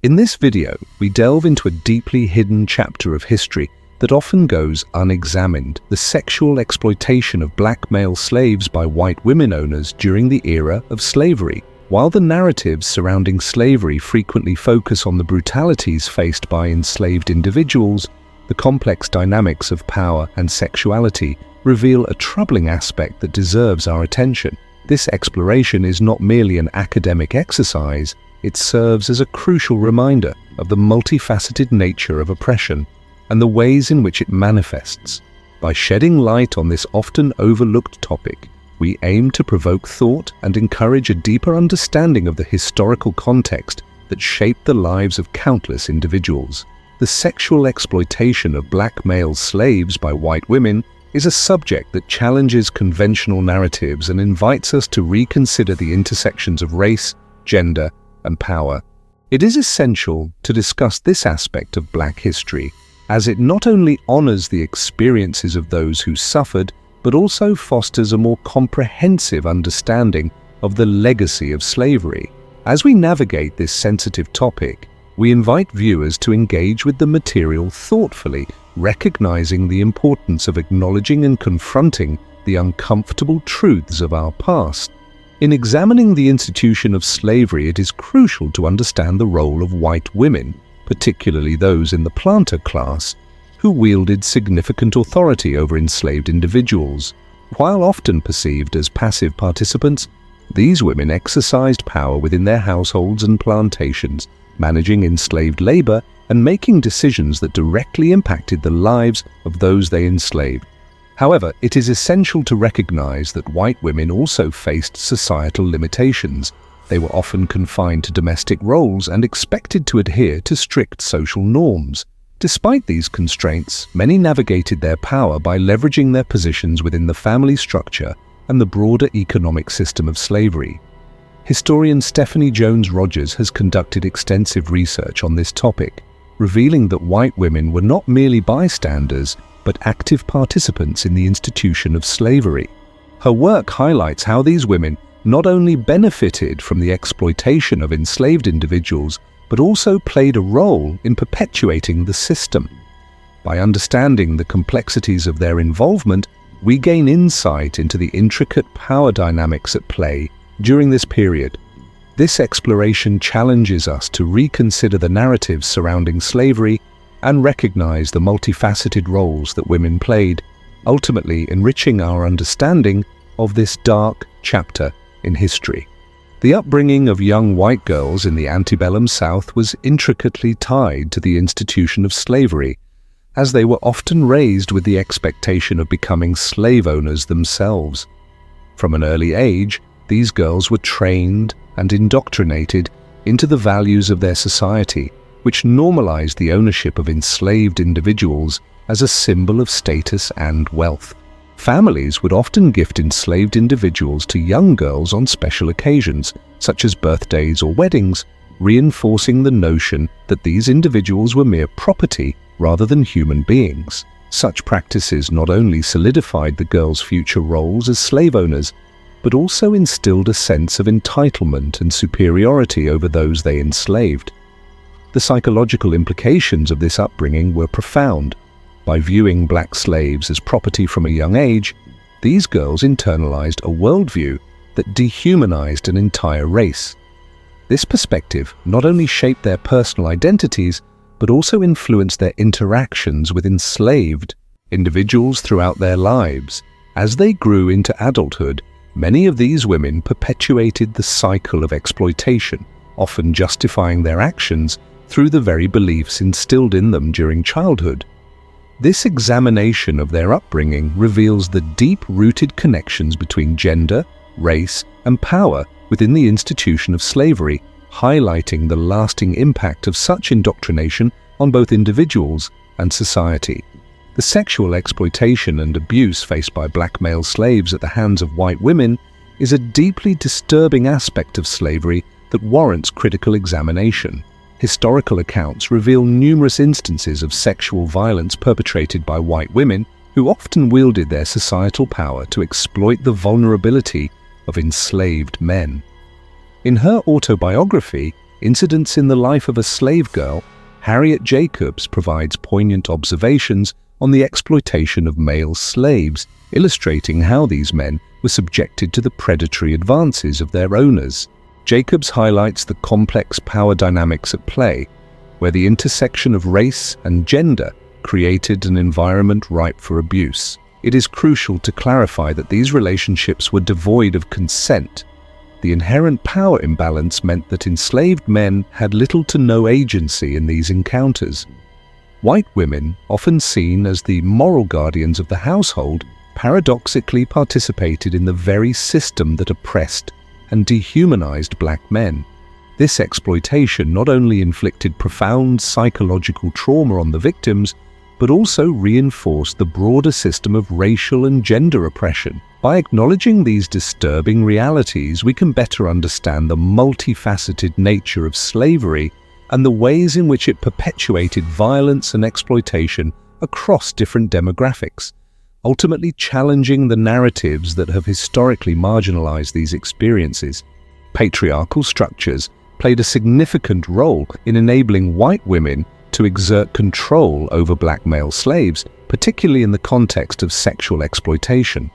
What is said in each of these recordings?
In this video, we delve into a deeply hidden chapter of history that often goes unexamined: the sexual exploitation of black male slaves by white women owners during the era of slavery. While the narratives surrounding slavery frequently focus on the brutalities faced by enslaved individuals, the complex dynamics of power and sexuality reveal a troubling aspect that deserves our attention. This exploration is not merely an academic exercise, it serves as a crucial reminder of the multifaceted nature of oppression and the ways in which it manifests. By shedding light on this often overlooked topic, we aim to provoke thought and encourage a deeper understanding of the historical context that shaped the lives of countless individuals. The sexual exploitation of black male slaves by white women is a subject that challenges conventional narratives and invites us to reconsider the intersections of race, gender, and power. It is essential to discuss this aspect of black history, as it not only honors the experiences of those who suffered, but also fosters a more comprehensive understanding of the legacy of slavery. As we navigate this sensitive topic, we invite viewers to engage with the material thoughtfully, recognizing the importance of acknowledging and confronting the uncomfortable truths of our past. In examining the institution of slavery, it is crucial to understand the role of white women, particularly those in the planter class, who wielded significant authority over enslaved individuals. While often perceived as passive participants, these women exercised power within their households and plantations, managing enslaved labor and making decisions that directly impacted the lives of those they enslaved. However, it is essential to recognize that white women also faced societal limitations. They were often confined to domestic roles and expected to adhere to strict social norms. Despite these constraints, many navigated their power by leveraging their positions within the family structure and the broader economic system of slavery. Historian Stephanie Jones Rogers has conducted extensive research on this topic, revealing that white women were not merely bystanders, but active participants in the institution of slavery. Her work highlights how these women not only benefited from the exploitation of enslaved individuals, but also played a role in perpetuating the system. By understanding the complexities of their involvement, we gain insight into the intricate power dynamics at play during this period. This exploration challenges us to reconsider the narratives surrounding slavery and recognize the multifaceted roles that women played, ultimately enriching our understanding of this dark chapter in history. The upbringing of young white girls in the antebellum South was intricately tied to the institution of slavery, as they were often raised with the expectation of becoming slave owners themselves. From an early age, these girls were trained and indoctrinated into the values of their society, which normalized the ownership of enslaved individuals as a symbol of status and wealth. Families would often gift enslaved individuals to young girls on special occasions, such as birthdays or weddings, reinforcing the notion that these individuals were mere property rather than human beings. Such practices not only solidified the girls' future roles as slave owners, but also instilled a sense of entitlement and superiority over those they enslaved. The psychological implications of this upbringing were profound. By viewing black slaves as property from a young age, these girls internalized a worldview that dehumanized an entire race. This perspective not only shaped their personal identities, but also influenced their interactions with enslaved individuals throughout their lives. As they grew into adulthood, many of these women perpetuated the cycle of exploitation, often justifying their actions through the very beliefs instilled in them during childhood. This examination of their upbringing reveals the deep-rooted connections between gender, race, and power within the institution of slavery, highlighting the lasting impact of such indoctrination on both individuals and society. The sexual exploitation and abuse faced by black male slaves at the hands of white women is a deeply disturbing aspect of slavery that warrants critical examination. Historical accounts reveal numerous instances of sexual violence perpetrated by white women who often wielded their societal power to exploit the vulnerability of enslaved men. In her autobiography, Incidents in the Life of a Slave Girl, Harriet Jacobs provides poignant observations on the exploitation of male slaves, illustrating how these men were subjected to the predatory advances of their owners. Jacobs highlights the complex power dynamics at play, where the intersection of race and gender created an environment ripe for abuse. It is crucial to clarify that these relationships were devoid of consent. The inherent power imbalance meant that enslaved men had little to no agency in these encounters. White women, often seen as the moral guardians of the household, paradoxically participated in the very system that oppressed and dehumanized black men. This exploitation not only inflicted profound psychological trauma on the victims, but also reinforced the broader system of racial and gender oppression. By acknowledging these disturbing realities, we can better understand the multifaceted nature of slavery and the ways in which it perpetuated violence and exploitation across different demographics, ultimately challenging the narratives that have historically marginalized these experiences. Patriarchal structures played a significant role in enabling white women to exert control over black male slaves, particularly in the context of sexual exploitation.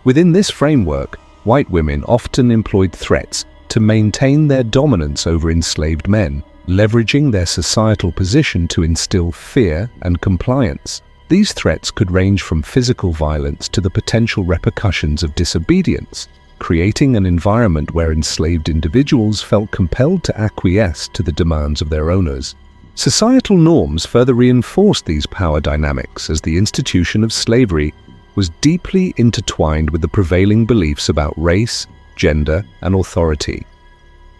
Within this framework, white women often employed threats to maintain their dominance over enslaved men, leveraging their societal position to instill fear and compliance. These threats could range from physical violence to the potential repercussions of disobedience, creating an environment where enslaved individuals felt compelled to acquiesce to the demands of their owners. Societal norms further reinforced these power dynamics as the institution of slavery was deeply intertwined with the prevailing beliefs about race, gender, and authority.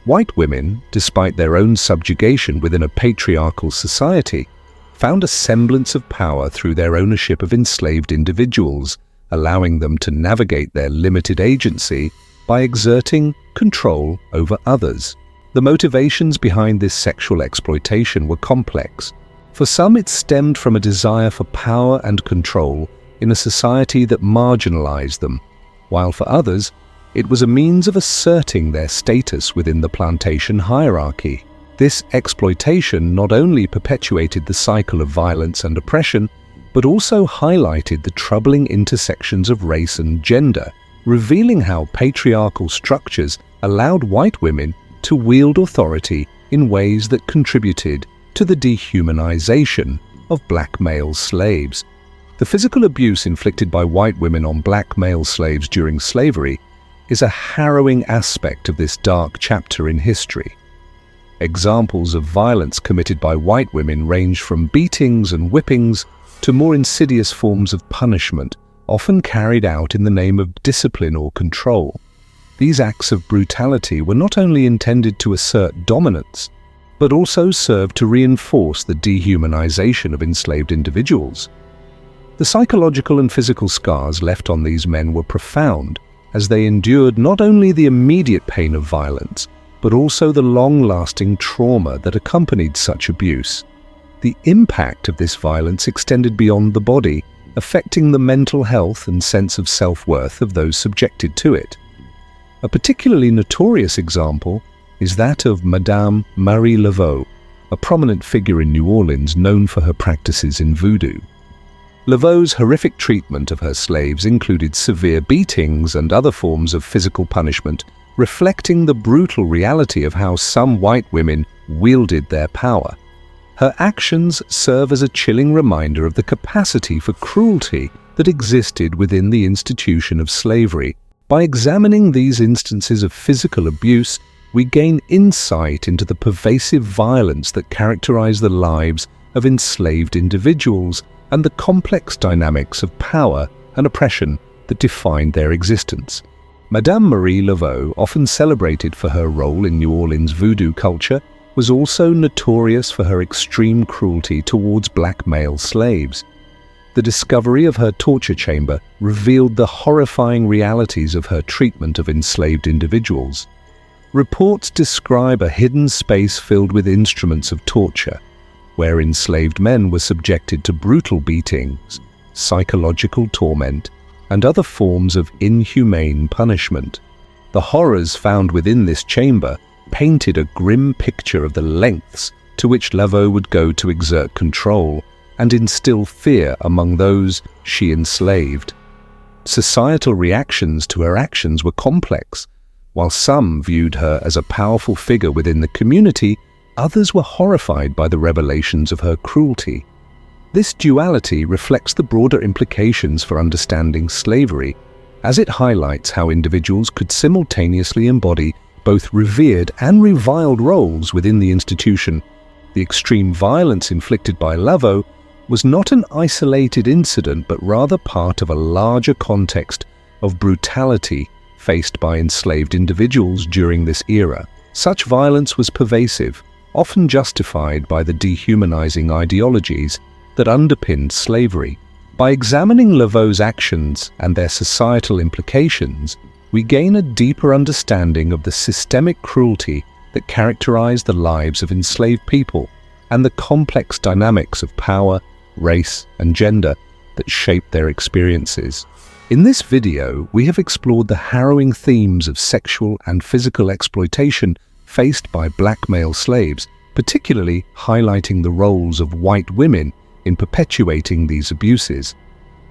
White women, despite their own subjugation within a patriarchal society, found a semblance of power through their ownership of enslaved individuals, allowing them to navigate their limited agency by exerting control over others. The motivations behind this sexual exploitation were complex. For some, it stemmed from a desire for power and control in a society that marginalized them, while for others, it was a means of asserting their status within the plantation hierarchy. This exploitation not only perpetuated the cycle of violence and oppression, but also highlighted the troubling intersections of race and gender, revealing how patriarchal structures allowed white women to wield authority in ways that contributed to the dehumanization of black male slaves. The physical abuse inflicted by white women on black male slaves during slavery is a harrowing aspect of this dark chapter in history. Examples of violence committed by white women range from beatings and whippings to more insidious forms of punishment, often carried out in the name of discipline or control. These acts of brutality were not only intended to assert dominance, but also served to reinforce the dehumanization of enslaved individuals. The psychological and physical scars left on these men were profound, as they endured not only the immediate pain of violence, but also the long-lasting trauma that accompanied such abuse. The impact of this violence extended beyond the body, affecting the mental health and sense of self-worth of those subjected to it. A particularly notorious example is that of Madame Marie Laveau, a prominent figure in New Orleans known for her practices in voodoo. Laveau's horrific treatment of her slaves included severe beatings and other forms of physical punishment, reflecting the brutal reality of how some white women wielded their power. Her actions serve as a chilling reminder of the capacity for cruelty that existed within the institution of slavery. By examining these instances of physical abuse, we gain insight into the pervasive violence that characterized the lives of enslaved individuals and the complex dynamics of power and oppression that defined their existence. Madame Marie Laveau, often celebrated for her role in New Orleans voodoo culture, was also notorious for her extreme cruelty towards black male slaves. The discovery of her torture chamber revealed the horrifying realities of her treatment of enslaved individuals. Reports describe a hidden space filled with instruments of torture, where enslaved men were subjected to brutal beatings, psychological torment, and other forms of inhumane punishment. The horrors found within this chamber painted a grim picture of the lengths to which Laveau would go to exert control and instill fear among those she enslaved. Societal reactions to her actions were complex. While some viewed her as a powerful figure within the community, others were horrified by the revelations of her cruelty. This duality reflects the broader implications for understanding slavery, as it highlights how individuals could simultaneously embody both revered and reviled roles within the institution. The extreme violence inflicted by Laveau was not an isolated incident, but rather part of a larger context of brutality faced by enslaved individuals during this era. Such violence was pervasive, often justified by the dehumanizing ideologies that underpinned slavery. By examining Laveau's actions and their societal implications, we gain a deeper understanding of the systemic cruelty that characterized the lives of enslaved people and the complex dynamics of power, race, and gender that shaped their experiences. In this video, we have explored the harrowing themes of sexual and physical exploitation faced by black male slaves, particularly highlighting the roles of white women in perpetuating these abuses.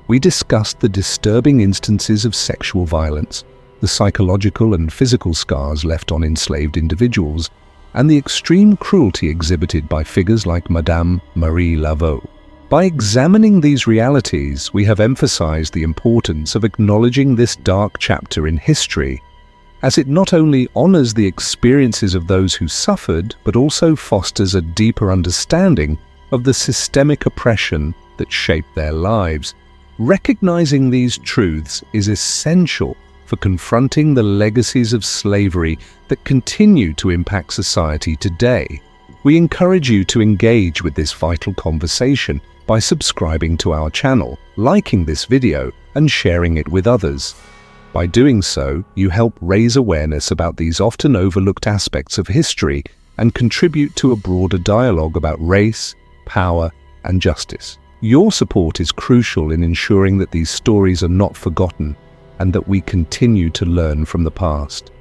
We discussed the disturbing instances of sexual violence, the psychological and physical scars left on enslaved individuals, and the extreme cruelty exhibited by figures like Madame Marie Laveau. By examining these realities, we have emphasized the importance of acknowledging this dark chapter in history, as it not only honors the experiences of those who suffered, but also fosters a deeper understanding of the systemic oppression that shaped their lives. Recognizing these truths is essential for confronting the legacies of slavery that continue to impact society today. We encourage you to engage with this vital conversation by subscribing to our channel, liking this video, and sharing it with others. By doing so, you help raise awareness about these often overlooked aspects of history and contribute to a broader dialogue about race, power, and justice. Your support is crucial in ensuring that these stories are not forgotten and that we continue to learn from the past.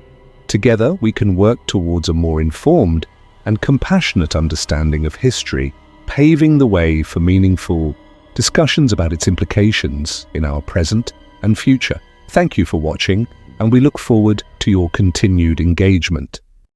Together, we can work towards a more informed and compassionate understanding of history, paving the way for meaningful discussions about its implications in our present and future. Thank you for watching, and we look forward to your continued engagement.